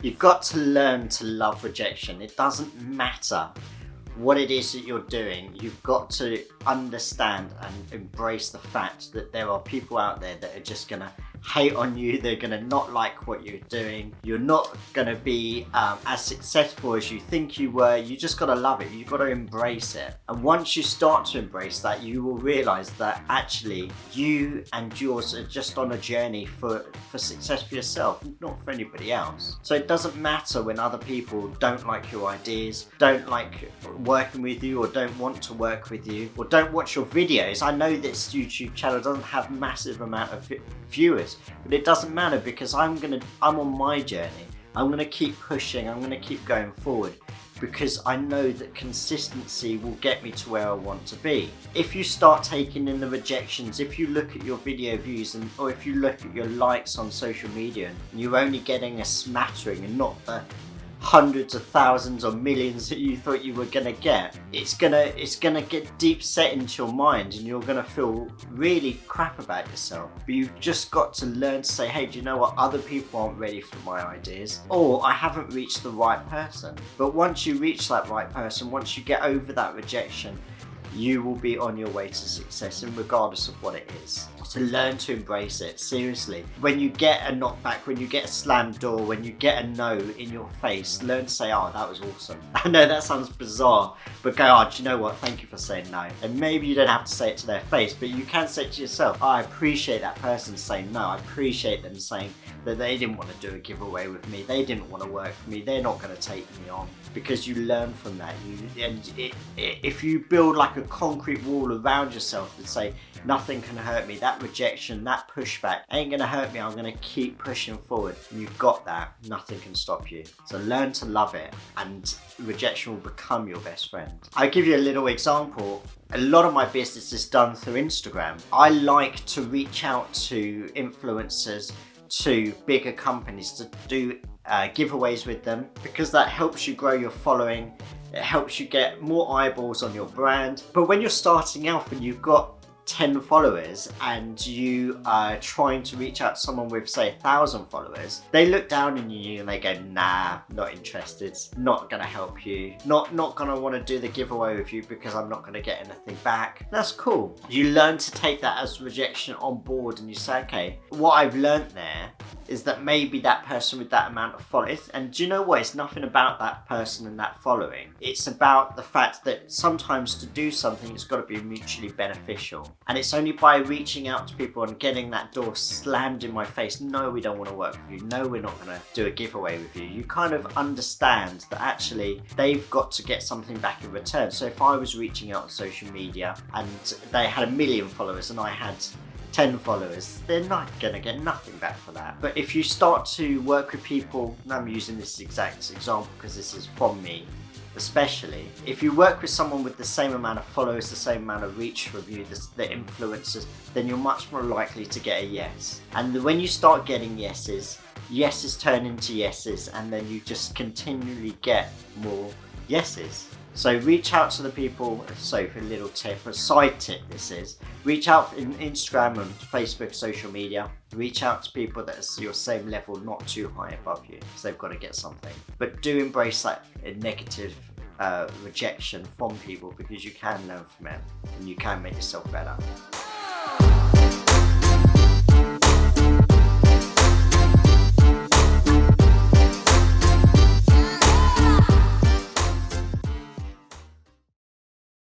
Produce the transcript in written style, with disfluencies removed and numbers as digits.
You've got to learn to love rejection. It doesn't matter what it is that you're doing. You've got to understand and embrace the fact that there are people out there that are just gonna hate on you. They're gonna not like what you're doing. You're not gonna be as successful as you think you were. You just gotta love it. You've got to embrace it. And once you start to embrace that, you will realize that actually you and yours are just on a journey for success for yourself, not for anybody else. So it doesn't matter when other people don't like your ideas, don't like working with you, or don't want to work with you, or don't watch your videos. I know this YouTube channel doesn't have massive amount of viewers, but it doesn't matter because I'm on my journey. I'm gonna keep pushing. I'm gonna keep going forward because I know that consistency will get me to where I want to be. If you start taking in the rejections, if you look at your video views or if you look at your likes on social media and you're only getting a smattering and not the hundreds of thousands or millions that you thought you were gonna get, it's gonna get deep set into your mind and you're gonna feel really crap about yourself. But you've just got to learn to say, hey, do you know what? Other people aren't ready for my ideas, or I haven't reached the right person. But once you reach that right person, once you get over that rejection, you will be on your way to success, and regardless of what it is. So learn to embrace it, seriously. When you get a knockback, when you get a slammed door, when you get a no in your face, learn to say, oh, that was awesome. I know that sounds bizarre, but go, oh, do you know what? Thank you for saying no. And maybe you don't have to say it to their face, but you can say it to yourself. Oh, I appreciate that person saying no. I appreciate them saying that they didn't want to do a giveaway with me. They didn't want to work with me. They're not going to take me on, because you learn from that. If you build like a concrete wall around yourself and say, nothing can hurt me, that rejection, that pushback ain't gonna hurt me, I'm gonna keep pushing forward. You've got that, nothing can stop you. So learn to love it, and rejection will become your best friend. I'll give you a little example. A lot of my business is done through Instagram. I like to reach out to influencers, to bigger companies, to do giveaways with them, because that helps you grow your following. It helps you get more eyeballs on your brand. But when you're starting out and you've got 10 followers and you are trying to reach out to someone with, say, 1,000 followers, they look down on you and they go, nah, not interested, not gonna help you, not gonna want to do the giveaway with you because I'm not gonna get anything back. That's cool. You learn to take that as rejection on board, and you say, okay, what I've learned there is that maybe that person with that amount of followers, and do you know what? It's nothing about that person and that following. It's about the fact that sometimes to do something, it's got to be mutually beneficial. And it's only by reaching out to people and getting that door slammed in my face, no, we don't want to work with you, no, we're not going to do a giveaway with you. You kind of understand that actually they've got to get something back in return. So if I was reaching out on social media and they had 1 million followers and I had 10 followers, they're not gonna get nothing back for that. But if you start to work with people, and I'm using this exact example because this is from me especially, if you work with someone with the same amount of followers, the same amount of reach from you, the influencers, then you're much more likely to get a yes. And when you start getting yeses turn into yeses, and then you just continually get more yeses. So reach out to the people. So for a little tip, a side tip this is, reach out in Instagram and Facebook, social media, reach out to people that are your same level, not too high above you, because they've got to get something. But do embrace that negative rejection from people, because you can learn from it and you can make yourself better.